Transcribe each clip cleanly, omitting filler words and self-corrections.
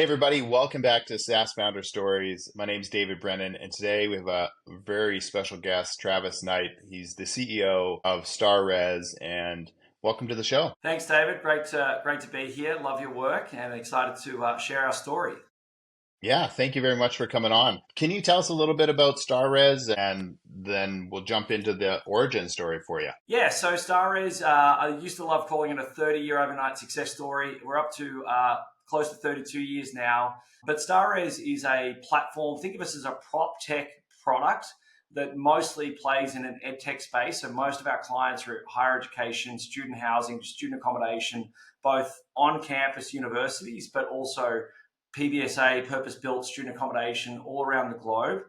Hey everybody, welcome back to SaaS Founder Stories. My name's David Brennan, and today we have a very special guest, Travis Knipe. He's the CEO of StarRez, and welcome to the show. Thanks, David. Great to be here. Love your work and excited to share our story. Yeah, thank you very much for coming on. Can you tell us a little bit about StarRez, and then we'll jump into the origin story for you? Yeah, so StarRez, I used to love calling it a 30-year overnight success story. We're up to close to 32 years now. But StarRez is a platform. Think of us as a prop tech product that mostly plays in an ed tech space. So most of our clients are higher education, student housing, student accommodation, both on-campus universities, but also PBSA, purpose-built student accommodation all around the globe.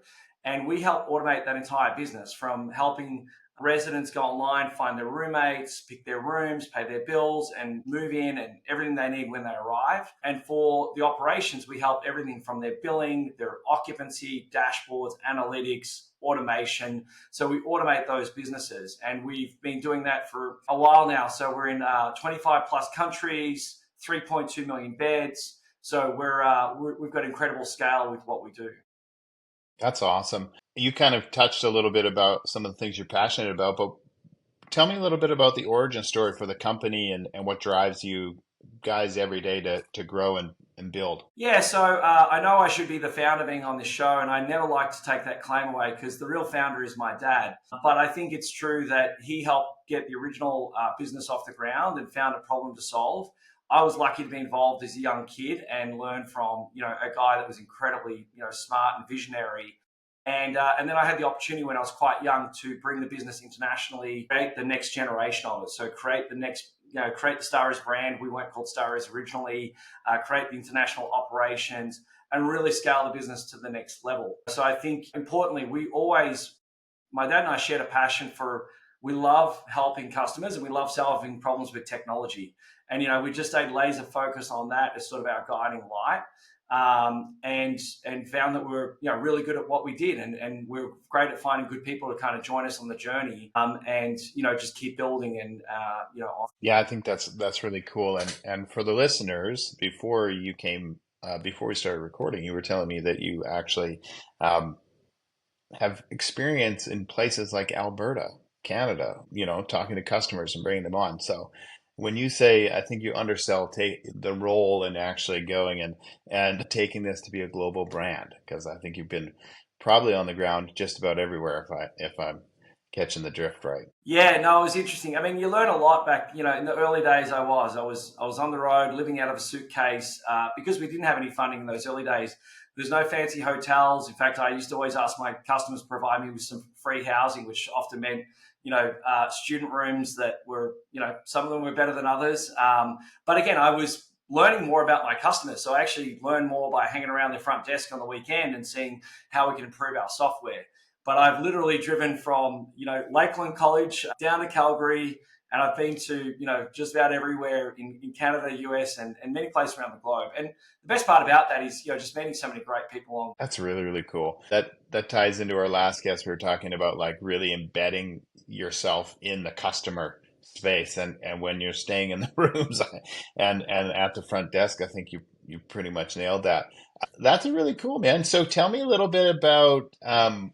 And we help automate that entire business from helping residents go online, find their roommates, pick their rooms, pay their bills, and move in and everything they need when they arrive. And for the operations, we help everything from their billing, their occupancy, dashboards, analytics, automation. So we automate those businesses. And we've been doing that for a while now. So we're in 25 plus countries, 3.2 million beds. So we've got incredible scale with what we do. That's awesome. You kind of touched a little bit about some of the things you're passionate about, but tell me a little bit about the origin story for the company and what drives you guys every day to grow and build. Yeah, so I know I should be the founder being on this show, and I never like to take that claim away because the real founder is my dad. But I think it's true that he helped get the original business off the ground and found a problem to solve. I was lucky to be involved as a young kid and learn from a guy that was incredibly smart and visionary. And then I had the opportunity when I was quite young to bring the business internationally, create the next generation of it. So create the next, create the StarRez brand. We weren't called StarRez originally. Create the international operations and really scale the business to the next level. So I think importantly, my dad and I shared a passion for, we love helping customers and we love solving problems with technology. And, we just stayed laser focused on that as sort of our guiding light. And found that we were really good at what we did, and we're great at finding good people to kind of join us on the journey, and just keep building and Yeah, I think that's really cool. And for the listeners, before we started recording, you were telling me that you actually um, have experience in places like Alberta, Canada, talking to customers and bringing them on. So when you say, I think you undersell take the role in actually going and taking this to be a global brand, because I think you've been probably on the ground just about everywhere if I'm catching the drift right. Yeah, no, it was interesting. I mean, you learn a lot back, in the early days. I was on the road living out of a suitcase because we didn't have any funding in those early days. There's no fancy hotels. In fact, I used to always ask my customers to provide me with some free housing, which often meant, student rooms that were, some of them were better than others. But again, I was learning more about my customers. So I actually learned more by hanging around their front desk on the weekend and seeing how we can improve our software. But I've literally driven from, Lakeland College down to Calgary, and I've been to, just about everywhere in Canada, US, and many places around the globe. And the best part about that is, just meeting so many great people along. That's really, really cool. That ties into our last guest. We were talking about like really embedding yourself in the customer space, and when you're staying in the rooms and at the front desk, I think you pretty much nailed that. That's a really cool, man. So tell me a little bit about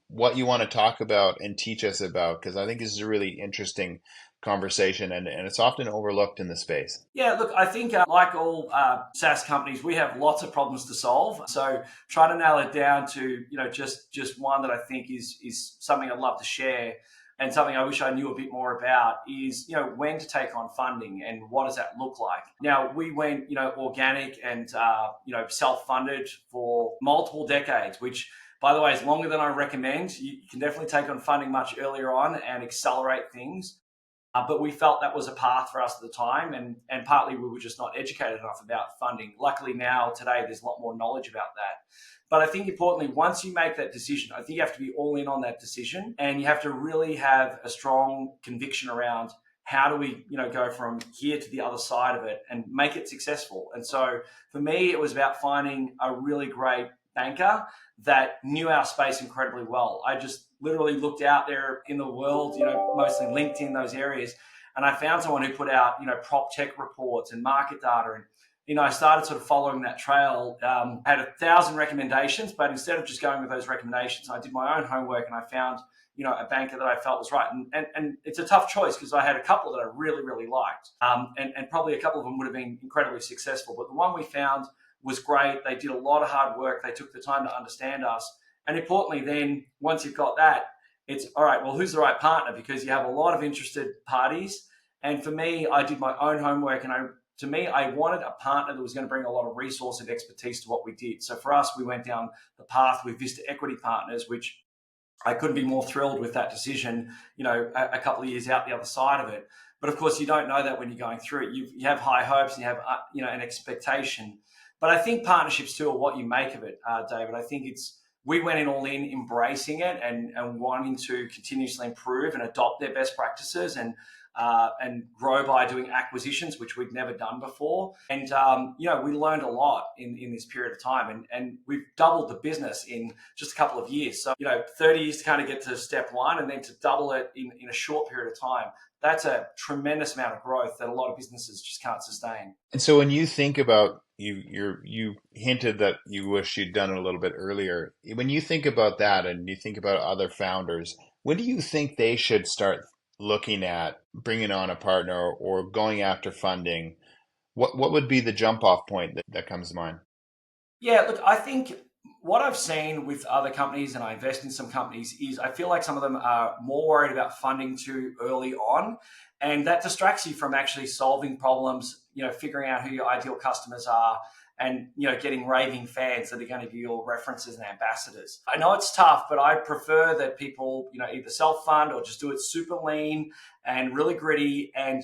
what you want to talk about and teach us about, because I think this is a really interesting conversation, and it's often overlooked in the space. Yeah, look, I think like all SaaS companies, we have lots of problems to solve. So try to nail it down to just one that I think is something I'd love to share, and something I wish I knew a bit more about is when to take on funding and what does that look like. Now we went organic and self-funded for multiple decades, which by the way is longer than I recommend. You can definitely take on funding much earlier on and accelerate things. But we felt that was a path for us at the time, and partly we were just not educated enough about funding. Luckily now, today, there's a lot more knowledge about that. But I think importantly, once you make that decision, I think you have to be all in on that decision, and you have to really have a strong conviction around how do we go from here to the other side of it and make it successful. And so for me, it was about finding a really great banker that knew our space incredibly well. I just literally looked out there in the world, mostly LinkedIn, those areas, and I found someone who put out, prop tech reports and market data, I started sort of following that trail. Had 1,000 recommendations, but instead of just going with those recommendations, I did my own homework and I found, a banker that I felt was right. And it's a tough choice because I had a couple that I really, really liked. And probably a couple of them would have been incredibly successful. But the one we found was great. They did a lot of hard work. They took the time to understand us. And importantly, then once you've got that, it's all right, well, who's the right partner? Because you have a lot of interested parties. And for me, I did my own homework and I wanted a partner that was going to bring a lot of resource and expertise to what we did. So for us, we went down the path with Vista Equity Partners, which I couldn't be more thrilled with that decision, a couple of years out the other side of it. But of course, you don't know that when you're going through it. You have high hopes and you have, an expectation. But I think partnerships too are what you make of it, David. I think we went in all in, embracing it and wanting to continuously improve and adopt their best practices and grow by doing acquisitions, which we'd never done before. And, we learned a lot in this period of time. And we've doubled the business in just a couple of years. So, 30 years to kind of get to step one and then to double it in a short period of time. That's a tremendous amount of growth that a lot of businesses just can't sustain. And so when you think about you hinted that you wish you'd done it a little bit earlier. When you think about that and you think about other founders, when do you think they should start looking at bringing on a partner or going after funding? What would be the jump off point that comes to mind? Yeah, look, I think what I've seen with other companies, and I invest in some companies, is I feel like some of them are more worried about funding too early on. And that distracts you from actually solving problems, figuring out who your ideal customers are and, getting raving fans that are going to be your references and ambassadors. I know it's tough, but I prefer that people, either self-fund or just do it super lean and really gritty and,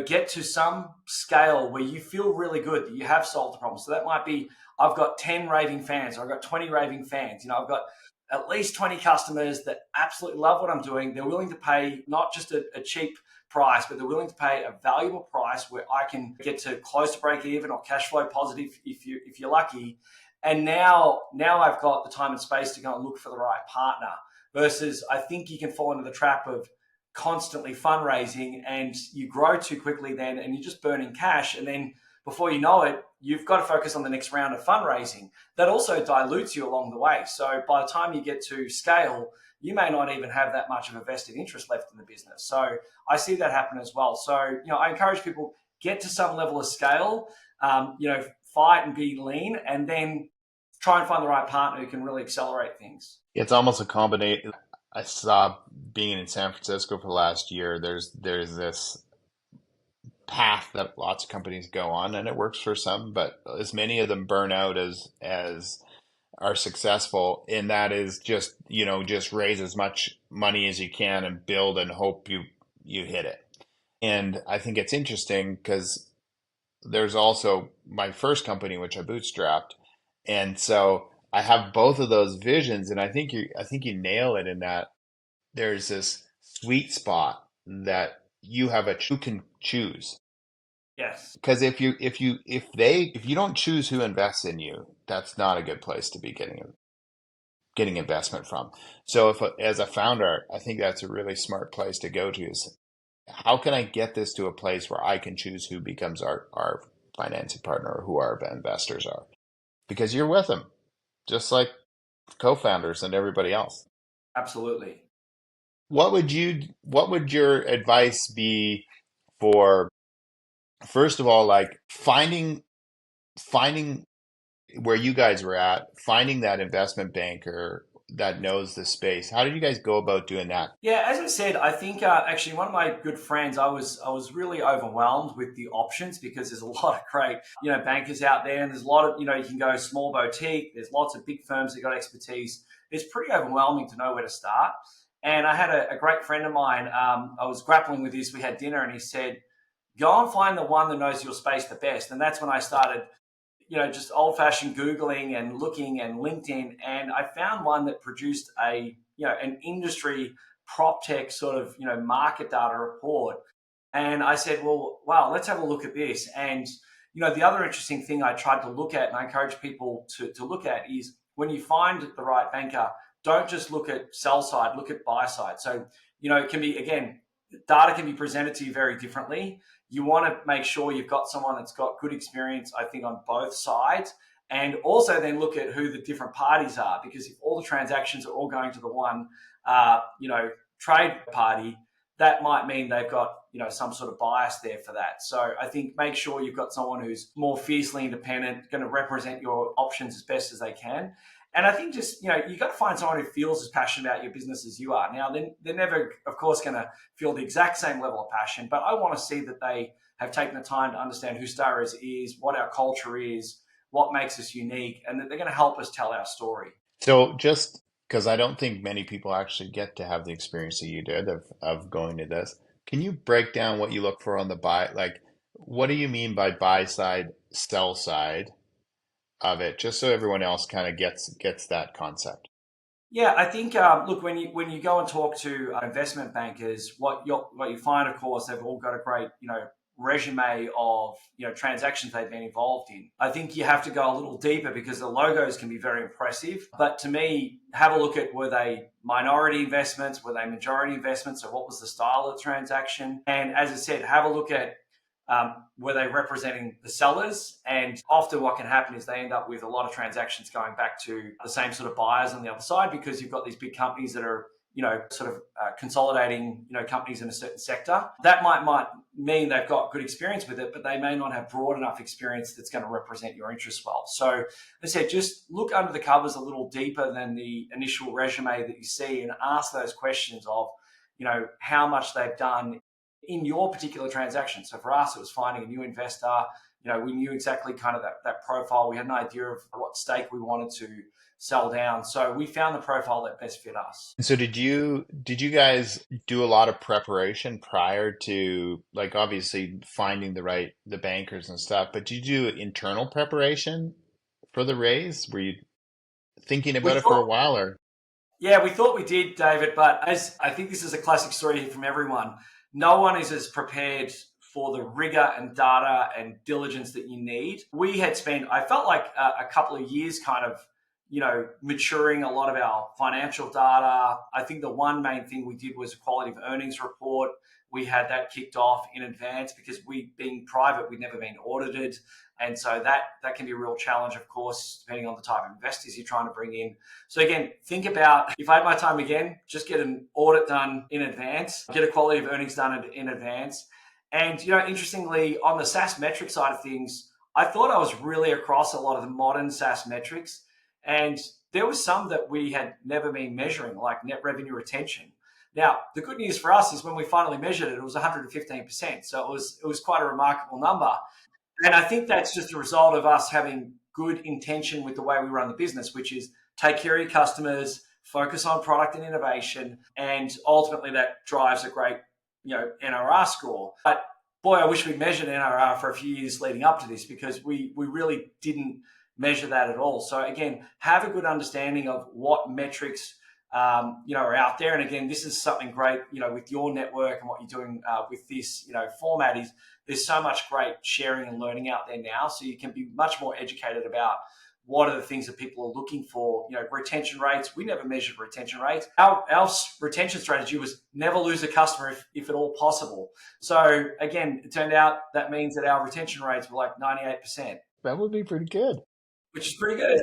get to some scale where you feel really good that you have solved the problem. So that might be, I've got 10 raving fans, or I've got 20 raving fans. I've got at least 20 customers that absolutely love what I'm doing. They're willing to pay not just a cheap price, but they're willing to pay a valuable price where I can get to close to break even or cash flow positive if you're lucky. And now I've got the time and space to go and look for the right partner. Versus I think you can fall into the trap of constantly fundraising and you grow too quickly then and you're just burning cash, and then before you know it, you've got to focus on the next round of fundraising. That also dilutes you along the way. So by the time you get to scale, you may not even have that much of a vested interest left in the business. So I see that happen as well. So, I encourage people, get to some level of scale, fight and be lean, and then try and find the right partner who can really accelerate things. It's almost a combination. I saw being in San Francisco for the last year, there's this path that lots of companies go on and it works for some, but as many of them burn out as are successful, and that is just raise as much money as you can and build and hope you hit it. And I think it's interesting because there's also my first company which I bootstrapped, and so I have both of those visions, and I think you nail it in that there's this sweet spot that you can choose. Yes. Because if you don't choose who invests in you, that's not a good place to be getting investment from. So as a founder, I think that's a really smart place to go to is how can I get this to a place where I can choose who becomes our financing partner or who our investors are? Because you're with them, just like co-founders and everybody else. Absolutely. What would your advice be for, first of all, like finding where you guys were at, finding that investment banker that knows the space? How did you guys go about doing that? Yeah, as I said, I think actually one of my good friends, I was really overwhelmed with the options because there's a lot of great bankers out there, and there's a lot of you can go small boutique. There's lots of big firms that got expertise. It's pretty overwhelming to know where to start. And I had a great friend of mine. I was grappling with this. We had dinner, and he said, "Go and find the one that knows your space the best." And that's when I started just old fashioned Googling and looking and LinkedIn. And I found one that produced an industry prop tech sort of, market data report. And I said, well, wow, let's have a look at this. And, the other interesting thing I tried to look at and I encourage people to look at is when you find the right banker, don't just look at sell side, look at buy side. So, it can be, again, data can be presented to you very differently. you want to make sure you've got someone that's got good experience, I think, on both sides. And also then look at who the different parties are, because if all the transactions are all going to the one, trade party, that might mean they've got some sort of bias there for that. So I think make sure you've got someone who's more fiercely independent, going to represent your options as best as they can. And I think just you got to find someone who feels as passionate about your business as you are. Now, they're never, of course, going to feel the exact same level of passion, but I want to see that they have taken the time to understand who StarRez is, what our culture is, what makes us unique, and that they're going to help us tell our story. So just because I don't think many people actually get to have the experience that you did of going to this, can you break down what you look for on the buy? Like, what do you mean by buy side, sell side of it? Just so everyone else kind of gets that concept. Yeah, I think look, when you go and talk to investment bankers, what you find, of course, they've all got a great resume of transactions they've been involved in. I think you have to go a little deeper because the logos can be very impressive. But to me, have a look at, were they minority investments, were they majority investments, or what was the style of the transaction? And as I said, have a look at were they representing the sellers? And often what can happen is they end up with a lot of transactions going back to the same sort of buyers on the other side, because you've got these big companies that are sort of consolidating, companies in a certain sector. That might mean they've got good experience with it, but they may not have broad enough experience that's going to represent your interests well. So as I said, just look under the covers a little deeper than the initial resume that you see, and ask those questions of, how much they've done in your particular transaction. So for us, it was finding a new investor. We knew exactly kind of that profile. We had an idea of what stake we wanted to sell down. So we found the profile that best fit us. So did you guys do a lot of preparation prior to, like, obviously finding the bankers and stuff, but did you do internal preparation for the raise? Were you thinking We about it for a thought, while or? yeah, we thought we did, David, but as I think this is a classic story from everyone, no one is as prepared for the rigor and data and diligence that you need. We had spent, I felt like a couple of years kind of, maturing a lot of our financial data. I think the one main thing we did was a quality of earnings report. We had that kicked off in advance because we, being private, we'd never been audited. And so that can be a real challenge, of course, depending on the type of investors you're trying to bring in. So again, think about, if I had my time again, just get an audit done in advance, get a quality of earnings done in advance. And, interestingly, on the SaaS metric side of things, I thought I was really across a lot of the modern SaaS metrics. And there was some that we had never been measuring, like net revenue retention. Now, the good news for us is when we finally measured it, it was 115%. So it was quite a remarkable number. And I think that's just a result of us having good intention with the way we run the business, which is take care of your customers, focus on product and innovation, and ultimately that drives a great, NRR score. But boy, I wish we'd measured NRR for a few years leading up to this, because we really didn't measure that at all. So again, have a good understanding of what metrics are out there. And again, this is something great, with your network and what you're doing with this, format is there's so much great sharing and learning out there now. So you can be much more educated about what are the things that people are looking for. Retention rates. We never measured retention rates. Our retention strategy was never lose a customer if at all possible. So again, it turned out that means that our retention rates were like 98%, That would be pretty good. which is pretty good.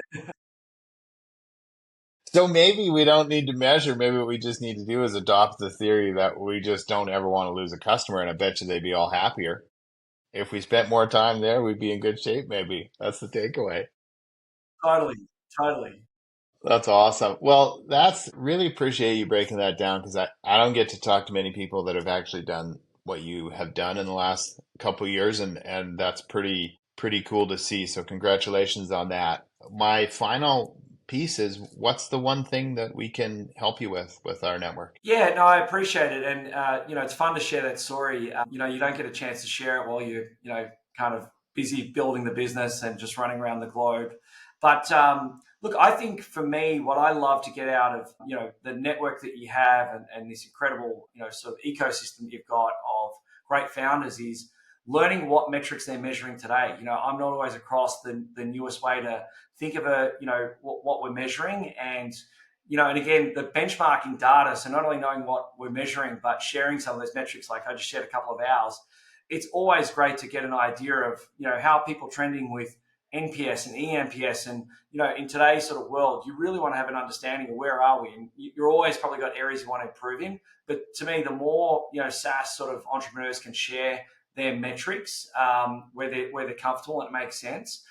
So maybe we don't need to measure. Maybe what we just need to do is adopt the theory that we just don't ever want to lose a customer, and I bet you they'd be all happier. If we spent more time there, we'd be in good shape, maybe. That's the takeaway. Totally, totally. That's awesome. Well, that's really appreciate you breaking that down, because I don't get to talk to many people that have actually done what you have done in the last couple of years, and that's pretty cool to see. So congratulations on that. My final piece is, what's the one thing that we can help you with our network? Yeah, no, I appreciate it, and it's fun to share that story. You don't get a chance to share it while you're, kind of busy building the business and just running around the globe. But look, I think for me, what I love to get out of the network that you have, and this incredible sort of ecosystem that you've got of great founders, is learning what metrics they're measuring today. I'm not always across the newest way to think of what we're measuring, and and again, the benchmarking data. So not only knowing what we're measuring, but sharing some of those metrics, like I just shared a couple of ours. it's always great to get an idea of, how people trending with NPS and ENPS. And, in today's sort of world, you really want to have an understanding of where are we. And you're always probably got areas you want to improve in. But to me, the more, SaaS sort of entrepreneurs can share their metrics, where they're comfortable and it makes sense.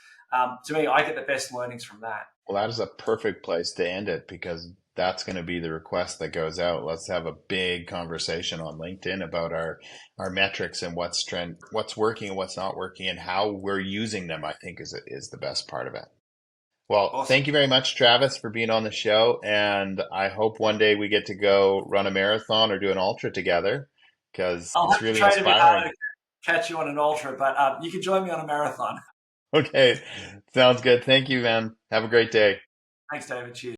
To me, I get the best learnings from that. Well, that is a perfect place to end it because that's going to be the request that goes out. Let's have a big conversation on LinkedIn about our metrics and what's working and what's not working, and how we're using them. I think is the best part of it. Well, Awesome. thank you very much, Travis, for being on the show, and I hope one day we get to go run a marathon or do an ultra together because I'll it's have to really train a bit inspiring. harder to catch you on an ultra, but you can join me on a marathon. Okay, sounds good. Thank you, man. Have a great day. Thanks, David. Cheers.